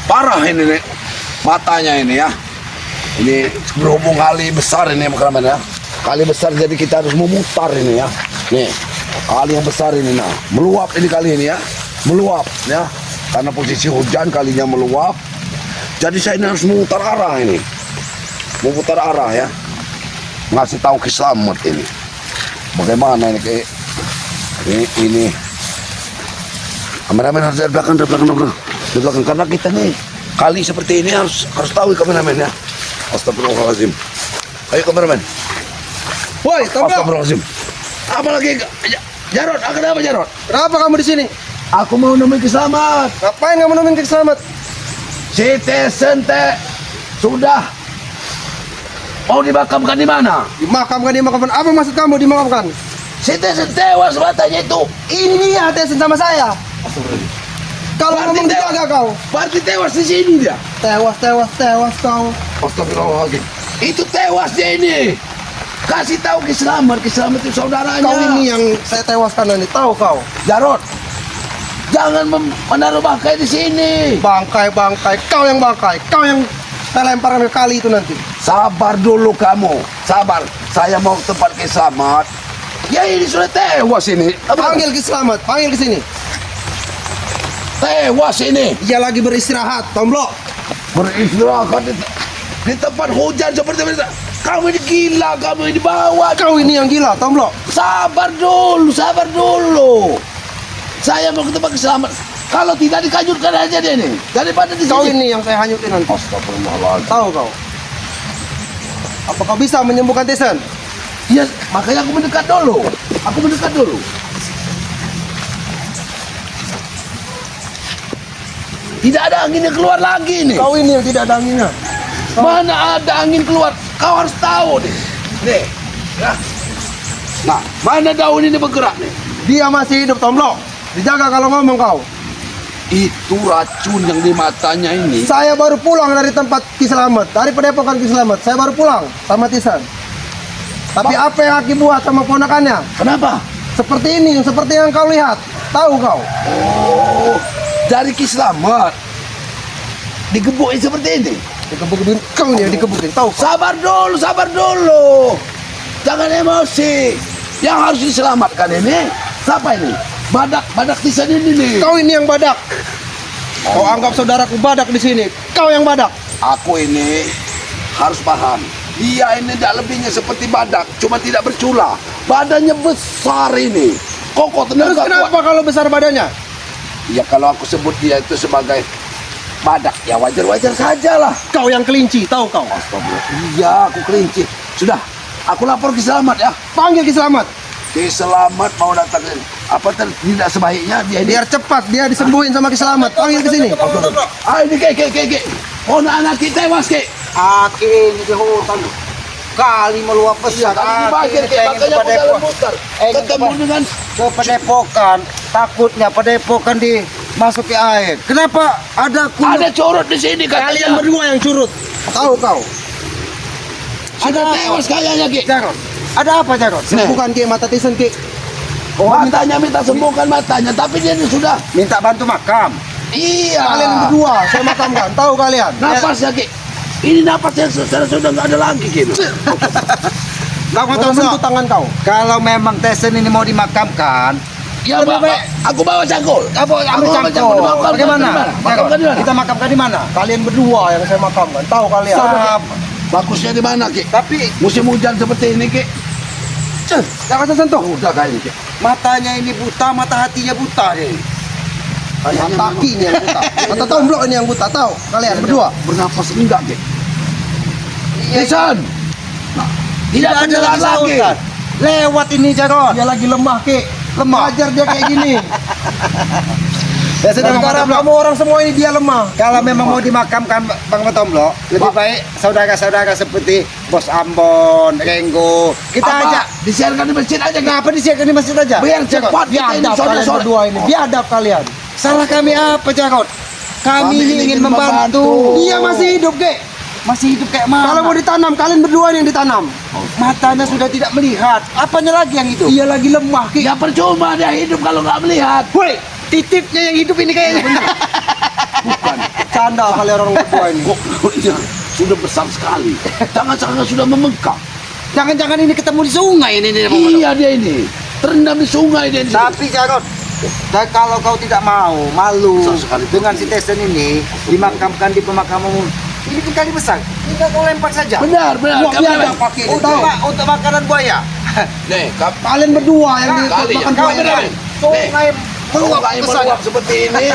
parah ini nih. Matanya ini ya. Ini berhubung kali besar ini kameramen ya. Kali besar jadi kita harus memutar ini ya. Nih, kali yang besar ini nah, meluap ini kali ini ya. Meluap ya. Karena posisi hujan kalinya meluap. Jadi saya ini harus memutar arah ini. Memutar arah ya. Ngasih tahu Ki Slamet ini. Bagaimana ini kayak ini. Kameramen harus dari belakang. Di belakang karena kita nih kali seperti ini harus tahu kameramen ya. Astagfirullahaladzim. Ayo kameramen. Woi, Tomblo. Astagfirullahaladzim. Apalagi Jarot, kenapa Jarot? Kenapa kamu di sini? Aku mau nemuin Ki Slamet. Ngapain kamu nemuin Ki Slamet? Si Sente sudah mau dimakamkan di mana? Dimakamkan. Apa maksud kamu dimakamkan? Si Tesen tewas matanya itu. Ini dia Tesen sama saya. Kalau ngomong dijaga kau. Berarti tewas di sini dia. Tewas kau. Astagfirullahaladzim. Itu tewas dia ini. Kasih tahu Ki Slamet itu saudaranya. Kau ini yang saya tewaskan ini, tahu kau? Jarot, jangan menaruh bangkai di sini. Bangkai. Kau yang bangkai. Kau yang saya lemparkan ke kali itu nanti. Sabar dulu kamu. Sabar. Saya mau ke tempat Ki Slamet. Ya ini sudah tewas ini. Panggil Ki Slamet, panggil ke sini. Tewas ini. Dia lagi beristirahat, Tomblo. Beristirahat di tempat hujan seperti ini. Kamu ini gila, kamu ini bawa. Kau ini yang gila, Tomblo. Sabar dulu. Saya mau ke tempat Ki Slamet. Kalau tidak dikanyutkan aja dia nih. Daripada di sini. Kau ini yang saya hanyutin nanti. Astagfirullahaladzim. Tahu kau? Apa kau bisa menyembuhkan Tesen? Ya, makanya aku mendekat dulu. Tidak ada angin yang keluar lagi nih. Kau ini yang tidak ada anginnya. Mana ada angin keluar? Kau harus tahu nih. Nih. Ya. Nah, mana daun ini bergerak nih? Dia masih hidup, Tomblo. Dijaga kalau ngomong kau. Itu racun yang di matanya ini. Saya baru pulang dari tempat Ki Slamet, dari Padepokan Ki Slamet. Saya baru pulang sama Tisen. Tapi apa yang Aki buat sama ponakannya? Kenapa? Seperti ini, seperti yang kau lihat. Tahu kau? Oh, dari Ki Slamet digebukin seperti ini. Dikebukin kau nih, dikebukin. Tahu kau? Sabar dulu. Jangan emosi. Yang harus diselamatkan ini siapa ini? Badak Tisen ini nih. Kau ini yang badak. Kau anggap saudaraku badak di sini. Kau yang badak. Aku ini harus paham. Dia ini tidak lebihnya seperti badak, cuma tidak bercula. Badannya besar ini. Kokoh Terus tenaga kenapa kuat. kalau besar badannya? Ya kalau aku sebut dia itu sebagai badak, ya wajar-wajar saja lah. Kau yang kelinci, tahu kau? Astagfirullah. Iya, aku kelinci. Sudah, aku lapor Ki Slamet ya. Panggil Ki Slamet. Ki Slamet mau datang. Apa tidak sebaiknya dia ini? Biar cepat dia disembuhin sama Ki Slamet. Panggil ke sini. Ini Ki. Oh, anak kita tewas Ki. Aki ini di hutan kali meluap besar. Kali Aki dipanggil Ki, makanya aku jalan muter. Ketemu dengan ke Padepokan, takutnya Padepokan dimasuki air. Kenapa ada ada curut di sini Kalian katanya. berdua yang curut. Tahu kau? Sudah tewas kayaknya Ki. Jarot? Ada apa Jarot? Sembuhkan Ki mata Tisen Ki. Matanya minta sembuhkan matanya, tapi dia ini sudah. Minta bantu makam. Iya. Kalian berdua saya makamkan. Tahu kalian? Napasnya Ki. Ini napasnya sudah nggak ada lagi Ki. Kau Kau tahu sentuh tangan kau. kalau memang Tesen ini mau dimakamkan, Ya Lebih Bapak, baik. aku bawa cangkul. ambil cangkul. Bagaimana? Makamkan di mana? Kita makamkan di mana? Kalian berdua yang saya makamkan. Tahu kalian? Bagusnya di mana Ki? Tapi Musim hujan seperti ini Ki. Jangan saya sentuh. Udah kayaknya Ki. matanya ini buta, mata hatinya buta deh. Mata Ki ini yang buta. Mata Tomblo ini yang buta. Tahu kalian berdua? Bernapas enggak Ki? Iya, Tisen. Tidak ada jalan lagi. Ustaz. Lewat ini Jarot. Dia lagi lemah Ki. Lemah. Ajar dia kayak gini. Ya sudah Gara-gara kamu orang semua ini dia lemah. kalau memang mau dimakamkan Bang Tomblo, lebih baik saudara-saudara seperti Bos Ambon, Renggo, kita Apa? ajak. Disiarkan di masjid aja Ki. Kenapa disiarkan di masjid aja? Biar cepat kita ini Biadab kalian saudara-saudara. berdua ini. Biadab kalian. Salah kami apa Jarot? Kami ini ingin membantu. Dia masih hidup Ki. Masih hidup kayak mana? Kalau mau ditanam, kalian berdua yang ditanam. matanya sudah tidak melihat. Apanya lagi yang itu? Dia lagi lemah Ki. Ya percuma dia hidup kalau nggak melihat. Woi, titipnya yang hidup ini kayaknya. Bukan. Bercanda kali orang berdua ini. Kok mulutnya sudah besar sekali. Jangan-jangan sudah membengkak. Jangan-jangan ini ketemu di sungai ini. Iya dia ini. Terendam di sungai dia. Tapi Jarod, dan kalau kau tidak mau, malu Besar sekali. dengan si Tesen ini dimakamkan di pemakaman umum. Ini kan kali besar. Tinggal kau lempar saja. Benar. Wah, Kamu biar tahu. pakai Untuk, tahu. untuk makanan buaya. Nih, Kalian berdua yang kali makan Kau buaya. ini Nih. sungai meluap Sungai besar. meluap seperti ini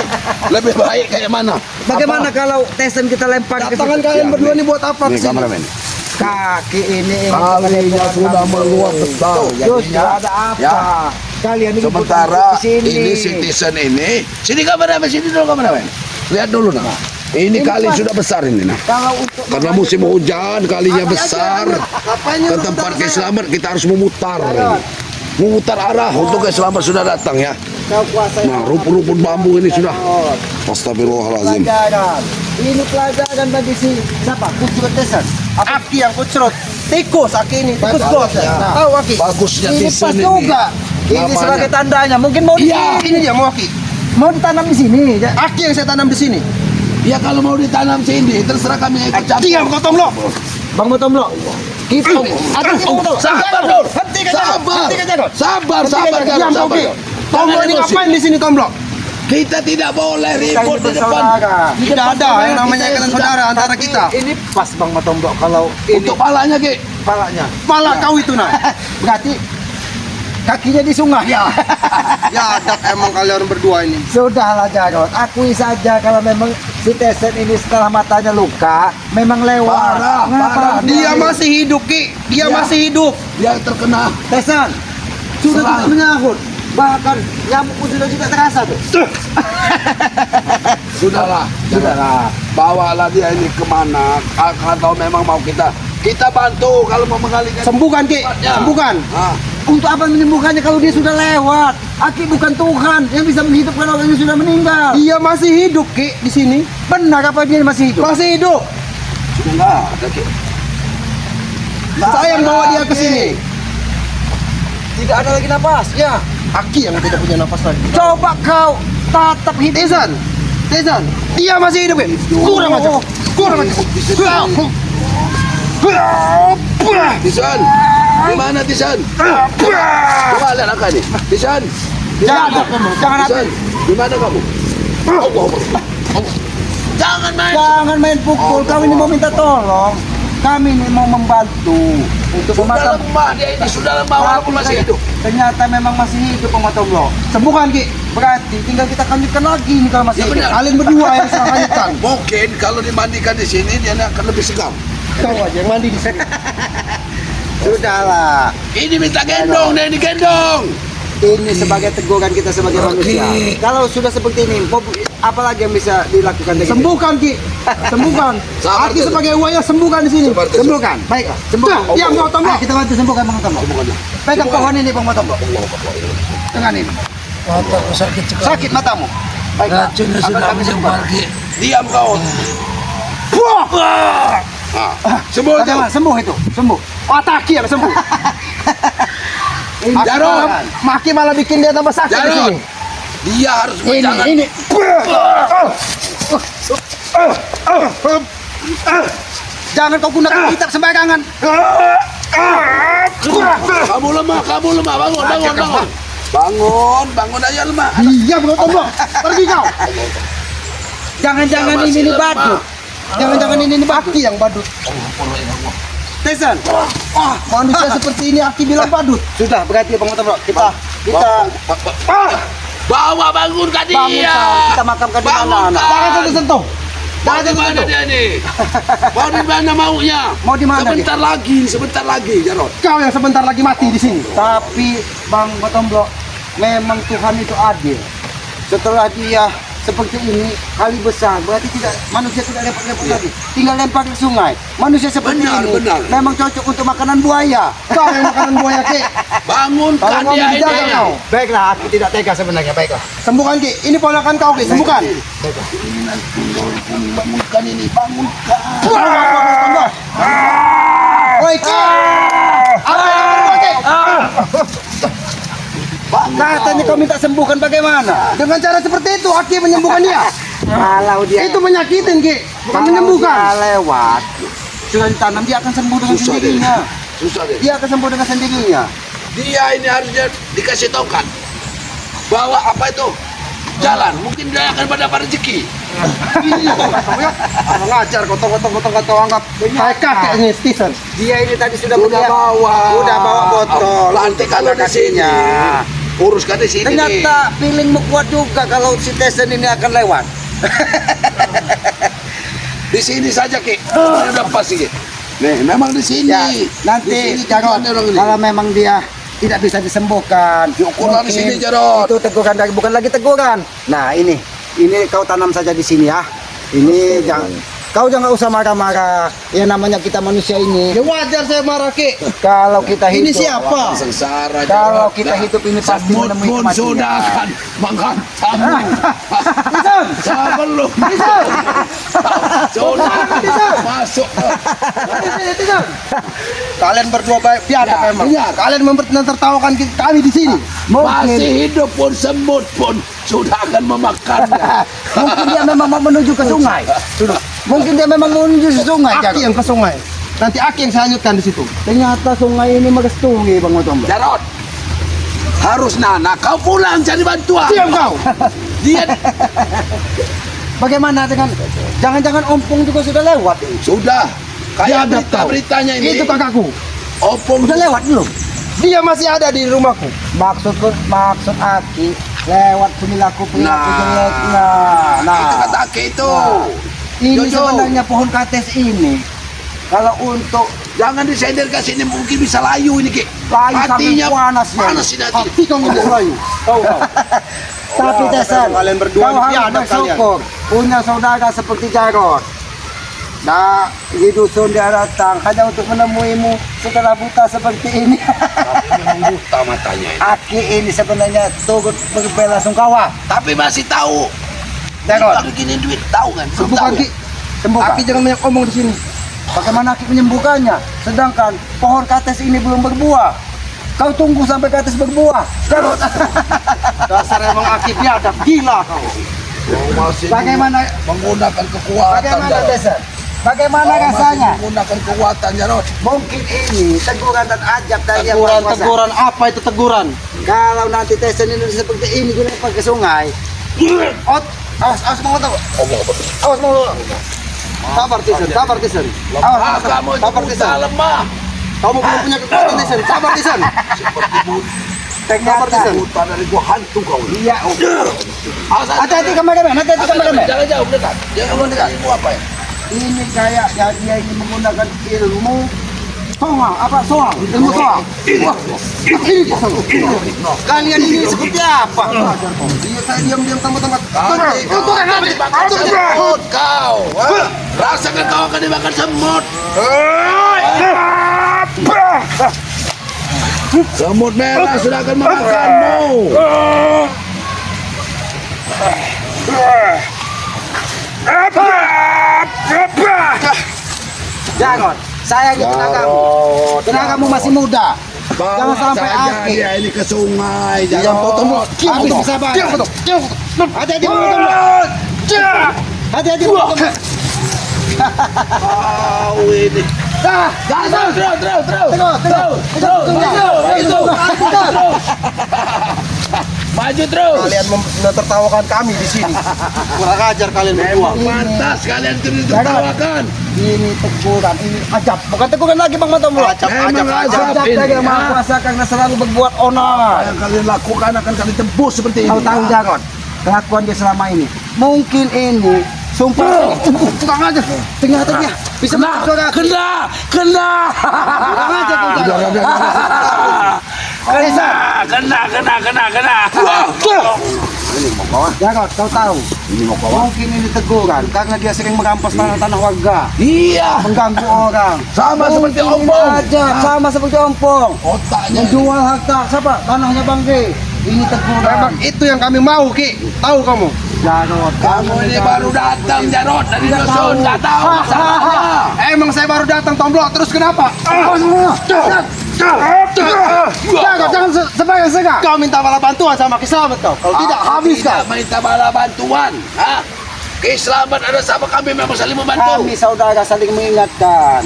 lebih baik kayak mana? Bagaimana kalau Tesen kita lempar ke Tangan situ? kalian Ya, berdua nih. ini buat apa Nih kesini? kameramen. Kaki ini Kalinya sudah meluap besar. Terus Jadinya, ada apa? ya. Kalian ini Sementara di sini. ini citizen ini, sini kameramen, sini dulu kameramen. Lihat dulu nah. Ini kali sudah besar ini nah. Kalau untuk Karena musim hujan kalinya besar. Apanya Ke tempat keselamatan kita harus memutar. Memutar arah untuk keselamatan sudah datang ya. kau kuasai. Nah, rumpun-rumpun bambu ini sudah. Astagfirullahaladzim. Pelajaran. Ini pelajaran bagi si siapa? Kucurut Tesen. Aki yang kucrot. Tikus aki ini, tikus bos. Nah. Tahu aki. Bagusnya Ini tisun pas ini. juga. Ini Namanya. sebagai tandanya. Mungkin mau Iya. Ini dia mau aki. mau ditanam di sini. Ya. Aki yang saya tanam di sini. Ya kalau mau ditanam sini, terserah kami yang ikut campur. Diam kau Tomlo. Bang Motomlo. Kita Sabar, Dor. Hentikan Sabar. Hentikan Jarod. Sabar, Diam sabar, diam Jarod, kau sabar. Ki. Jarod. Tomlo Jangan ini emosi. ngapain di sini Tomlo? Kita tidak boleh ribut di depan. Tidak ada yang namanya ikatan saudara antara kita. Ini pas Bang Motomlo kalau ini Untuk palanya, Ki. kepalanya. Pala kau itu nah. Berarti kakinya di sungai. Ya ada emang kalian berdua ini. Sudahlah Jarod, akui saja kalau memang si Tesen ini setelah matanya luka, memang lewat. Parah, parah. Dia masih hidup Ki. Dia Ya. masih hidup. Yang terkena Tesen, sudah Serang. tidak menyahut. Bahkan nyamuk pun sudah juga terasa tuh. sudahlah. Sudahlah. Bawalah dia ini kemana? Kalau memang mau kita bantu kalau mau mengalihkan. Sembuhkan Ki. tempatnya. Sembuhkan. Ah, Untuk apa menyembuhkannya kalau dia sudah lewat? Aki bukan Tuhan yang bisa menghidupkan orang yang sudah meninggal. Dia masih hidup Ki di sini. Benar apa dia masih hidup? Masih hidup. sudah nggak ada, Ki. Saya yang bawa dia ke sini. Tidak ada lagi napasnya. Aki yang tidak punya nafas lagi. Coba kau tatap hidup. Tesan. Tesan. Dia masih hidup Ki. Kurang aja. Kurang aja. Tisan, di mana Tisan? Coba lihat angka nih. Tisan, Jangan, jangan Tisan, di mana kamu? Allah, Allah. Jangan main. Jangan main pukul. Kau ini mau minta tolong. Kami ini mau membantu untuk Sudah memakam. lemah dia ini, sudah lemah walaupun masih hidup. Ternyata memang masih hidup Bang Motomlo. Sembuhkan Ki. Berarti tinggal kita lanjutkan lagi nih kalau masih Ya, hidup. benar. Kalian berdua yang saya lanjutkan. Mungkin kalau dimandikan di sini dia akan lebih segar. Kau aja yang mandi di sini. Sudahlah. Ini minta gendong, dia ini gendong. Ini sebagai teguran kita sebagai manusia. Kalau sudah seperti ini, apalagi yang bisa dilakukan dengan Sembuhkan Ki. Sembuhkan. Sabar, Aki Tesan. sebagai uaya sembuhkan di sini. Sabar, Tesan. sembuhkan. Baiklah, sembuhkan. Dah, diam kau Tomlo. Ayo, kita bantu sembuhkan Bang Motomlo. Bukannya. Pegang pohon ini Bang Motomlo. Dengan ini. Mataku sakit sekali. Sakit matamu. Baiklah. Racunnya akan sudah kami sembuhkan. menyebar, Ki. Diam kau. Ah, sembuh itu. Bagaimana? Sembuh itu. Sembuh. Oh, Taki yang sembuh. Ini Jarod. Maki malah bikin dia tambah sakit di Jarod. sini. Dia harus menjangan. ini. Jangan kau gunakan kitab sembarangan. Kamu lemah, bangun, bangun. Bangun aja lemah. Iya, Bang Tomlo. Pergi kau. Jangan-jangan Dia ini masih nih lemah. badut. Jangan-jangan ini nih badut. Aki yang badut. Tesan. Manusia seperti ini Aki bilang badut. Sudah berarti Bang Motomlo. Kita Bawa bangunkan dia. bangunkan, kita makamkan di mana? Bangunkan. anak? Jangan sentuh-sentuh. Mau di mana dia nih? Mau di mana maunya? Mau di mana Sebentar lagi, Jarod. Kau yang sebentar lagi mati di sini. Tapi Bang Motomlo, memang Tuhan itu adil. Setelah dia seperti ini kali besar, berarti manusia tidak repot-repot lagi. Tinggal lempar ke sungai. Manusia seperti Benar, ini benar. memang cocok untuk makanan buaya. Kau yang makanan buaya Ki. Bangunkan Tolong dia kamu dijaga ini. kau. Baiklah, aku tidak tega sebenarnya. Baiklah. Sembuhkan Ki. Ini ponakan kau Ki. Sembuhkan. Bangunkan ini, bangunkan. Oi Ki. Apa yang kau buat Ki? Katanya kau minta sembuhkan bagaimana? Dengan cara seperti itu Aki menyembuhkan dia. Kalau dia Itu menyakitin, Ki. Bukan kalau menyembuhkan. dia lewat, sudah ditanam dia akan sembuh dengan Susah deh. sendirinya. Susah deh. Dia akan sembuh dengan sendirinya. Dia ini harusnya dikasih tahu kan bahwa apa itu jalan, mungkin dia akan mendapat rezeki. Kurang ajar, kotong anggap kayak kakek ini, Stephen. Dia ini tadi sudah Sudah bawa. Udah bawa botol. Nanti kalau di sini uruskan di sini. nih. Ternyata feelingmu kuat juga kalau si Tesen ini akan lewat. Di sini saja Ki. Udah pasti Ki. Nih, memang di sini. Ya, Di nanti sini Jarot, tujuannya orang ini. kalau memang dia tidak bisa disembuhkan, Diukurlah di mungkin sini, Jarot. Itu teguran lagi, bukan lagi teguran. Nah, ini kau tanam saja di sini ya. Ini kau jangan usah marah-marah. Ya namanya kita manusia ini. Ya wajar saya marah, Ki. Kalau kita Ini hidup, siapa? Sengsara. Kalau Jarot. kita hidup ini pasti Semut menemui pun kematian. sudah akan menghantammu. Listen, Sebelum sudah masuk. Kalian berdua baik biadab Ya, memang. benar. Kalian menertawakan kami di sini. Masih hidup pun semut pun sudah akan memakannya. mungkin dia memang mau menuju ke sungai. Mungkin dia memang mau menuju ke sungai. Aki Jarot. yang ke sungai. Nanti Aki yang saya hanyutkan di situ. Ternyata sungai ini merestui Bang Motombo. Jarot, harus Nana kau pulang cari bantuan. Diam kau. Dia Bagaimana dengan jangan-jangan ompong juga sudah lewat? sudah kayak Biadab kau. berita-beritanya ini. Itu kakakku. Opung Sudah lewat belum? Dia masih ada di rumahku. Maksud Aki lewat perilaku Nah. jelek. Itu kata Aki itu. Ini Jojo. sebenarnya pohon kates ini kalau untuk Jangan disender ke sini mungkin bisa layu ini Ki. Layu Hatinya sampai panas ya. panas ini hati. Hati kau ngomong layu. Kau. tapi Tesan, kalian berdua kau ini harus biadab bersyukur punya saudara seperti Jarot. Nah, di dusun dia datang hanya untuk menemuimu setelah buta seperti ini. Tapi memang buta matanya ini. Aki ini sebenarnya turut berbela sungkawa. Tapi masih tahu. Jarot, Kita begini duit tahu kan? Sembuhkan, Tahu Ki. sembuhkan. Aki jangan banyak omong di sini. Bagaimana Aki menyembuhkannya? Sedangkan pohon kates ini belum berbuah. Kau tunggu sampai kates berbuah. Jarot. Dasar emang Aki biadab, gila kau. Yang masih Bagaimana menggunakan kekuatan. bagaimana Jarot. Tesan? Bagaimana Kau masih rasanya? menggunakan kekuatan Jarot. Mungkin ini teguran dan ajab dari yang Maha Kuasa. Teguran apa itu teguran? Kalau nanti Tesan ini seperti ini dilempar ke sungai. Awas mau tahu. Awas mau. Sabar Tison. Lemah kamu itu sabar, buta Tisan. lemah. Kamu belum punya kekuatan Tison. Sabar Tison. Ternyata. Buta dari gua hantu kau. Iya. Hati-hati kameramen, hati-hati kameramen. Jangan jauh dekat. Jangan dekat. Ilmu apa ya? Ini kayak dia ini menggunakan ilmu soal, ilmu soal. Kalian ini seperti apa? Iya, saya diam-diam tempat-tempat. Semut kau. Rasakan kau akan dimakan semut. Semut merah sudah akan memakanmu. Jarot, saya ini tenagamu. Tenagamu masih muda. Jangan sampai akhir. dia ini ke sungai. Diam, potong. Habis kesabaran. Hati-hati potong. Hati-hati potong. Kau ini. Maju terus. Kalian menertawakan kami di sini. Kurang ajar kalian berdua. Memang pantas kalian ditertawakan. Ini teguran, ini ajab. Bukan teguran lagi Bang Motombo. Memang Ajab ajab dari ini. Yang Maha Kuasa karena selalu berbuat onar. Yang kalian lakukan akan kalian tembus seperti ini. Kau tahu Jarot, kelakuan dia selama ini. Mungkin ini sumpah. Kurang ajar. Ternyata dia bisa Kena, masuk aku. kena. Kurang ajar kau Jarot. Kena. Jarot, kau tahu. Mungkin ini teguran karena dia sering merampas tanah-tanah warga. Iya, Mengganggu orang. sama seperti Mungkin ini ompong. aja, sama seperti ompong. Otaknya. Menjual harta siapa? Tanahnya Bang G. Ini teguran. Memang itu yang kami mau, Ki. Tahu kamu? Jarot, Kamu ini baru datang Jarot dari Tidak dusun, tahu. nggak tahu masalahnya. Emang saya baru datang tomblok, terus kenapa? Jarot, jangan sebagai-sega. Kau minta bala bantuan sama Ki Slamet kau. Kalau tidak, habis kau. Tidak minta bala bantuan. Hah? Keislaman ada sama kami memang saling membantu. Kami saudara saling mengingatkan.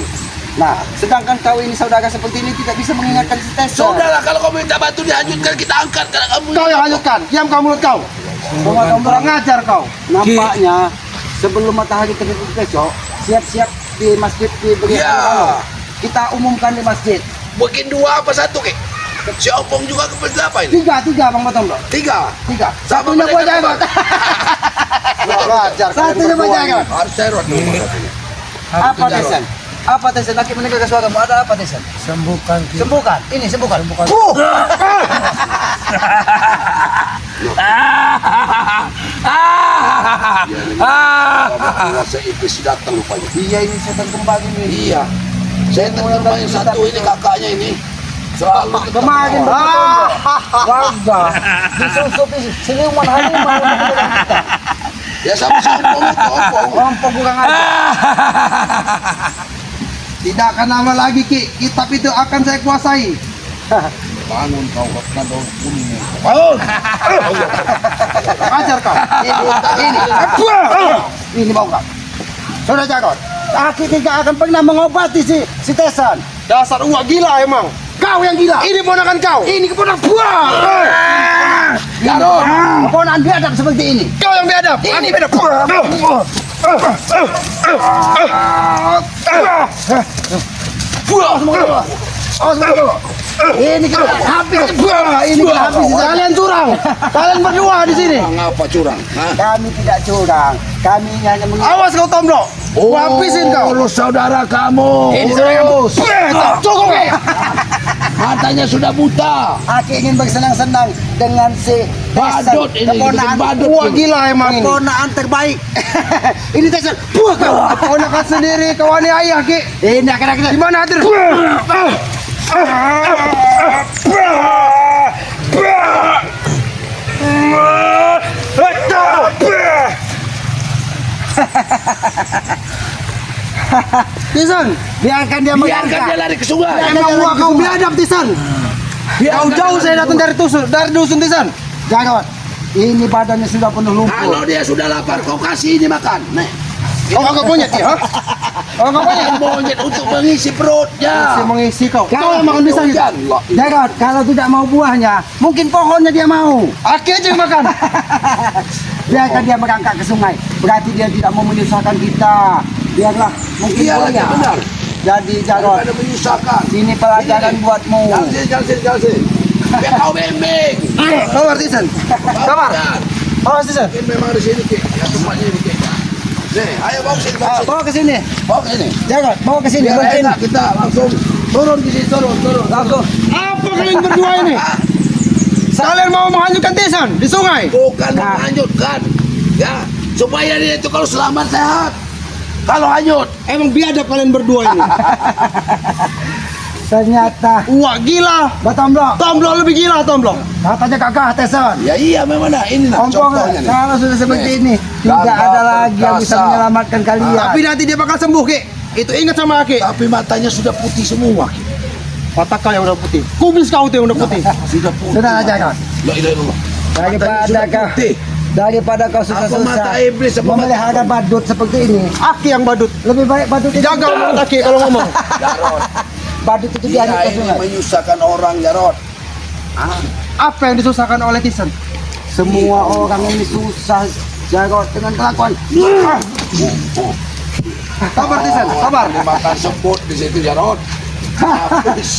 Nah, sedangkan kau ini saudara seperti ini tidak bisa mengingatkan si Tessa. Saudara, kalau kamu minta bantu dihanyutkan, kita angkat karena kamu. Kau yang hanyutkan. Diam kau mulut kau. Kurang ajar kau. Nampaknya sebelum matahari terbit besok, siap-siap di masjid di bagian Iya. kanan. Kita umumkan di masjid. Bikin 2 apa 1 kek? Si Opong juga ke berapa ini? Tiga Bang Batam Bro. 3. Tiga. Sama Satunya mereka buat jagot. Kurang ajar. Satunya buat jagot. Harus serot dulu satunya. Apa Tesan? Apa Tesan? Laki menegakkan suaramu. Ada apa Tesan? Sembuhkan Ki. Sembuhkan. Ini sembuhkan. Sembuhkan. Rasa iblis datang rupanya. Iya ini setan kembali nih. Iya. Saya terima yang satu ini kakaknya ini. Selalu Kemarin warga disusupi siluman harimau untuk menyerang kita. ya sama si Opong itu Opong. Rompong kurang ajar. Tidak akan lama lagi Ki, kitab itu akan saya kuasai. Bangun kau karena daun kuning. Bangun. Ajar kau. Ini mau kau. Sudah jagot. Aki tidak akan pernah mengobati si Tesan. Dasar uak gila emang. Kau yang gila. Ini ponakan kau. Ini keponakan buah. Jarod. Keponakan biadab seperti ini. Kau yang biadab. Ini biadab. Ini kita habis. Ini kita habis. Kalian curang. Kalian berdua di sini. Ngapa curang? Hah? Kami tidak curang. Kami hanya Awas kau Tomblok. Gua habisin kau. Lu saudara kamu. Urus. Cukup. Matanya sudah buta. Aki ingin bersenang-senang dengan si Badut ini, keponakan badut. Wah gila emang ini. keponakan terbaik. Ini Tesan. Buah kau. Ponakan sendiri kawan ayah Ki. Ini akan Di mana hadir? Tisan, biarkan dia Biarkan mengangkat. dia lari ke sungai. emang gua kau biadab Tisan. Jauh-jauh saya datang dari dusun Tisan. Jangan. Ini badannya sudah penuh lumpur. Kalau dia sudah lapar, kau kasih ini makan. Nih. Kau agak monyet ya? Kau agak monyet. Monyet untuk mengisi perutnya. Saya mengisi kau. Kau yang makan bisa gitu. Allah. Jangan. Kalau tidak mau buahnya, mungkin pohonnya dia mau. Aki aja yang makan. Biarkan dia merangkak ke sungai. Berarti dia tidak mau menyusahkan kita. Biarlah. Mungkin Iya lagi buahnya. benar. Jadi Jarod, Ada menyusahkan. ini pelajaran buatmu. Jalan sini. Biar kau bimbing. Kabar Tisan. Kabar. Awas Tisan. Ini memang di sini, Ki. Ya tempatnya ini, Ki. Nih, ayo bawa sini, bawa sini. Bawa ke sini. Bawa ke sini. Jarod, bawa ke sini. Biar Mungkin. enak kita langsung turun di sini, turun. Langsung. Apa kalian berdua ini? Kalian mau menghanyutkan Tisan di sungai? Bukan Nah. menghanyutkan. Ya, supaya dia itu kalau selamat sehat. Kalau hanyut, Emang biadab kalian berdua ini. Ternyata Wah gila. Batamblok. Tomblok lebih gila Tomblok. Katanya kakak Tesan. ya iya memang nah ini nah Ompong, contohnya nih. kalau sudah seperti Nih. ini, tidak Gagah ada lagi yang bisa perkasa. menyelamatkan kalian. Tapi nanti dia bakal sembuh Ki. Itu ingat sama Ki. Tapi matanya sudah putih semua. Ki. Otak kau yang udah putih. Kubis kau tuh yang udah putih. Sudah putih. Sudah aja kan. La ilaha illallah. Daripada Matanya sudah kau, putih. daripada kau Apa mata susah-susah iblis apa mata memelihara badut seperti ini, Aki yang badut. lebih baik badut itu Jaga mulut Aki kalau ngomong. Jarod. badut itu Dia diaduk ke ini sungai. menyusahkan orang Jarod. Apa yang disusahkan oleh Tisan? Semua orang ini susah Jarod dengan kelakuan. Sabar Tisan, sabar. Dimakan sebut di situ Jarod.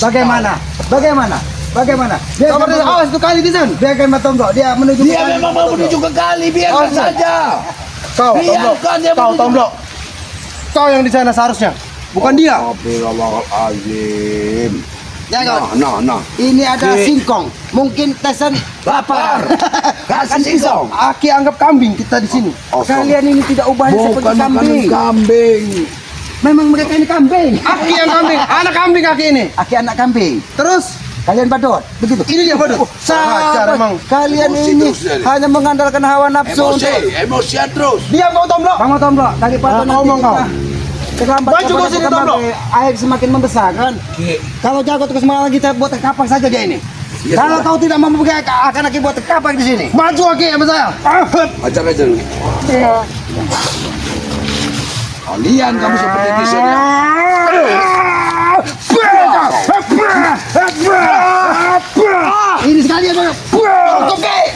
Bagaimana? Bagaimana? Bagaimana? Sabar Tisan, awas itu kali Tisan. Biarkan Batomblok, dia menuju ke Dia kali. memang mau menuju ke kali, biarkan Oh, saja. Kau Tomblok. Biarkan dia Kau menuju. Tomblok. Kau yang di sana seharusnya. Bukan dia. Astagfirullahaladzim. Jarod, Nah. ini ada Ki. singkong. Mungkin Tesan Lapar. Kasih singkong. Aki anggap kambing kita di sini. Kalian ini tidak ubahnya Bukan seperti makanan kambing. kambing. Memang mereka ini kambing. Aki yang kambing, anak kambing Aki ini. Aki anak kambing. Terus Kalian badut, begitu. ini dia badut. Ajar Sabar, emang. kalian Emosi ini terus dia. hanya mengandalkan hawa nafsu untuk Emosian terus. Diam kau Tomblok. Bang Tomblok daripada Ah, ngomong kau. terlambat Baju kau sini, Tomblok. air semakin membesar kan. Kalau jago terus malah kita buat terkapak saja dia ini. Ya, Kalau sudah. kau tidak mampu akan aki buat terkapak di sini. Maju Aki sama saya. Ajar aja. Kalian kamu seperti netizen ya. Ini sekali ya bang.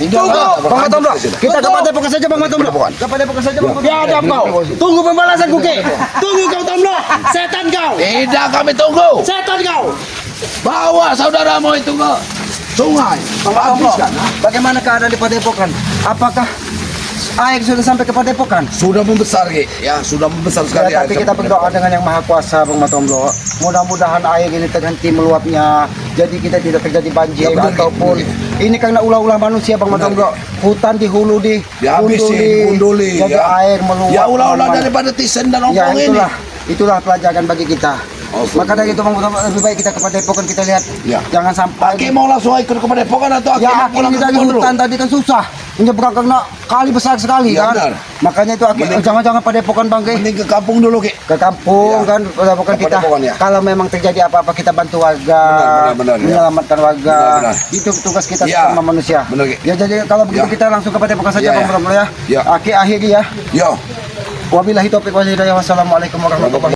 Tunggu. Bang Matomblo, kita ke Padepokan saja Bang Matomblo. Ke Padepokan saja Bang. Biadab kau. Tunggu pembalasan Kuke. Tunggu kau Tomblo. Setan kau. Tidak, kami tunggu. Setan kau. Bawa saudaramu itu ke sungai. Bang Matomblo, Habiskan. bagaimana keadaan di Padepokan? Apakah air sudah sampai ke Padepokan? Sudah membesar, Ki. Ya, sudah membesar sekali. Ya, tapi kita berdoa dengan Yang Maha Kuasa Bang Matomblo. Mudah-mudahan air ini terhenti meluapnya. Jadi kita tidak terjadi banjir Ya, benar, ataupun Ki. ini karena ulah-ulah manusia Bang Benar, Matomblo. Hutan dihulu di Dihabisin, gunduli. Jadi air meluap. Ya, ulah-ulah kemana-mana. daripada tisen dan Ya ompong ini. itulah pelajaran bagi kita. Oh, Maka dari itu Bang Matomblo, lebih baik kita ke Padepokan kita lihat. Ya. Jangan sampai Aki mau langsung ikut ke Padepokan atau Aki ya mau Aki pulang ini ke dari kebun dulu? hutan tadi kan susah menyeberang karena kali besar sekali Ya, kan. benar. Makanya itu Aki Mending- jangan-jangan Padepokan Bang Ki. Mending ke kampung dulu, Ki. Ke kampung Ya. kan Padepokan Ke kita. Padepokan, ya. Kalau memang terjadi apa-apa kita bantu warga, Benar, ya. menyelamatkan warga. Benar. Itu tugas kita Ya. sama manusia. Benar, Ki. Ya jadi kalau begitu Ya. kita langsung ke Padepokan saja Ya, Bang ya. Matomblo ya. Ya. Aki akhiri ya. Yo. Wabillahi taufiq wal hidayah. Wassalamualaikum warahmatullahi wabarakatuh.